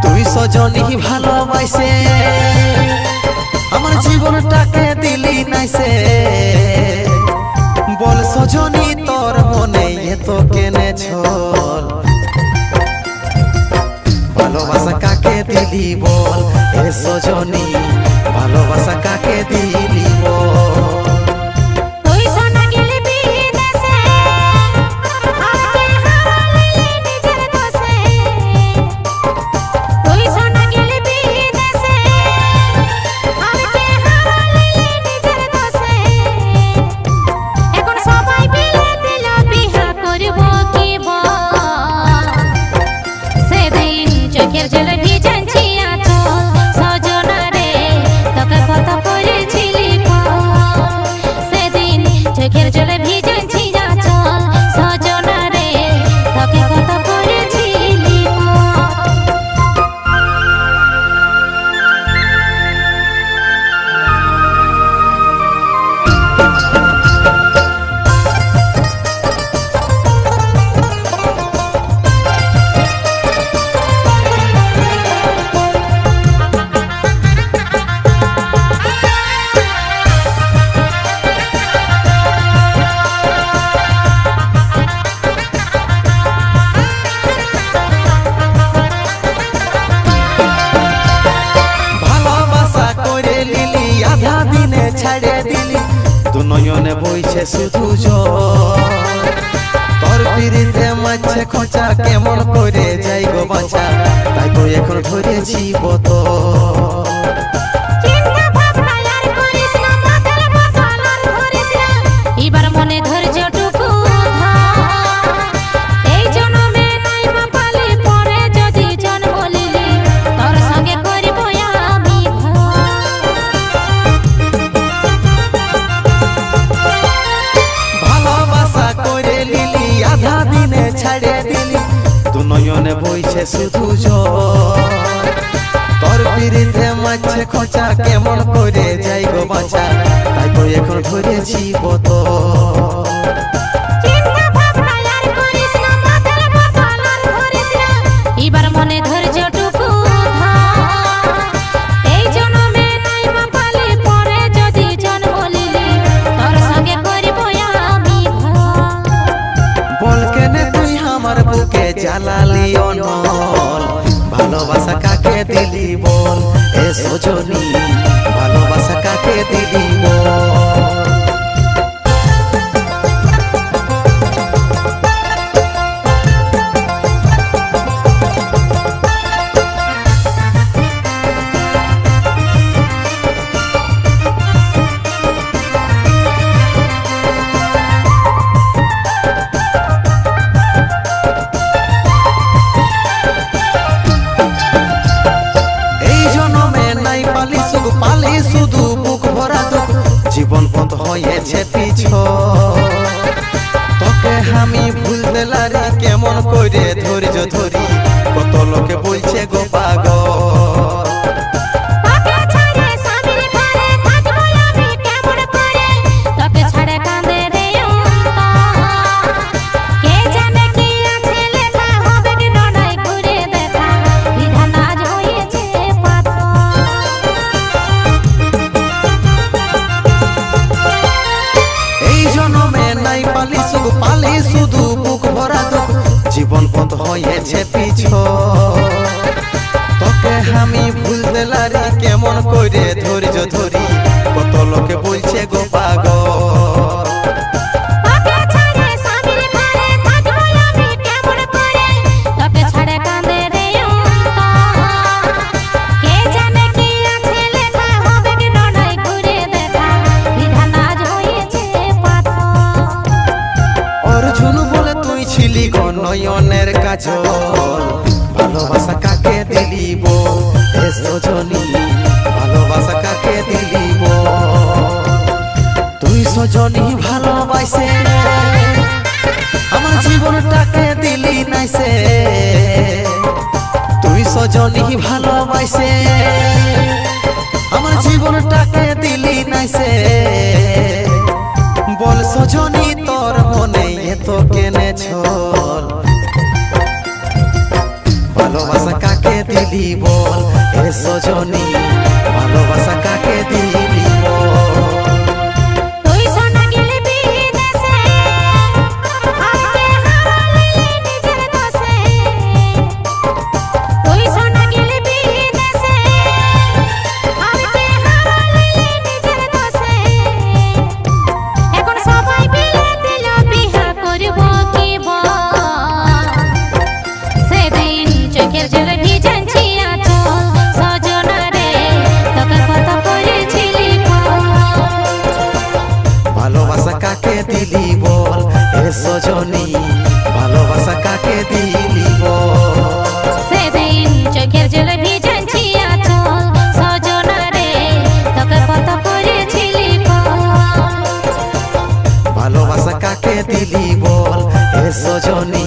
তুই সজনী ভালোবাসে আমার জীবনটাকে দিলি নাইসে। বল সজনী তোর মনে এত কেনে ছল, ভালোবাসা কাকে দিলি বল এ সজনী, ভালোবাসা কাকে দিলি বল। ছাড়ে দিলি তু নয়নে বইছে শুধু জল, তোর পিড়িতে মাছে খোঁচা কেমন করে যাই গো বাঁচা, তাই তো এখন ধরেছি বোতল। এবার মনে ধৈর্য টুকু এই জন্মে নাই পালি পরে যদি জন্ম লিলি তোর সঙ্গে করিব আমি। ভালোবাসা করে লিলি আধা দিনে ছাড়ে দিলি তু নয়নে বইছে শুধু জল, তোর পিড়িতে মাছে খোঁচা কেমন করে যাই গো বাঁচা, তাই তো এখন ধরেছি বোতল। এবার মনে ধৈর্য টুকু এই জন্মে নাই পালি পরে যদি জন্ম লিলি তোর সঙ্গে করিব আমি। বল কেনে তুই আমার বুকে জ্বালালি অনল, ভালোবাসা কাকে দিলি বল এ সজনী, ভালোবাসা কাকে দিলি বল। পালি শুধু বুক ভরা দুঃখ, জীবন পথ হয়েছে পিছ, তোকে আমি ভুলতে লারি কেমন করে ধৈর্য ধরি, কত লোকে বলছে গো পাগল। পালি শুধু বুক ভরা দুঃখ, জীবন পথ হয়েছে পিছ, তোকে আমি ভুলতে লারি কেমন করে ধৈর্য ধরি, কত লোকে বলছে গো পাগল। নয়নের কাজল, ভালোবাসা কাকে দিলি বল এ সজনী, ভালোবাসা কাকে দিলি বল। তুই সজনী ভালোবাসে আমার জীবনটাকে দিলি নাইসে, তুই সজনী ভালোবাসে আমার জীবনটাকে দিলি নাইসে। বল সজনী তোর মনে এত কেনে ছল, ভালোবাসা কাকে দিলি বল হে সজনী, ভালোবাসা কাকে দিলি বল। তুই সোনা গেলে বিদেশে, আজকে হারাইলে নিজের দোষে। তুই সোনা গেলে বিদেশে, আজকে হারাইলে নিজের দোষে। এখন সবাই মিলে দিল বিহা করব কি বল। সেদিন চোখের জলে ভিজেছি আঁচল, সজনা রে তোকে কত করেছিলি ফোন। ভালোবাসা কাকে দিলি বল হে সজনী, ভালোবাসা কাকে দিলি বল। সেদিন চোখের জলে ভিজেছি আঁচল, সজনা রে তোকে কত করেছিলি ফোন। ভালোবাসা কাকে দিলি বল হে সজনী,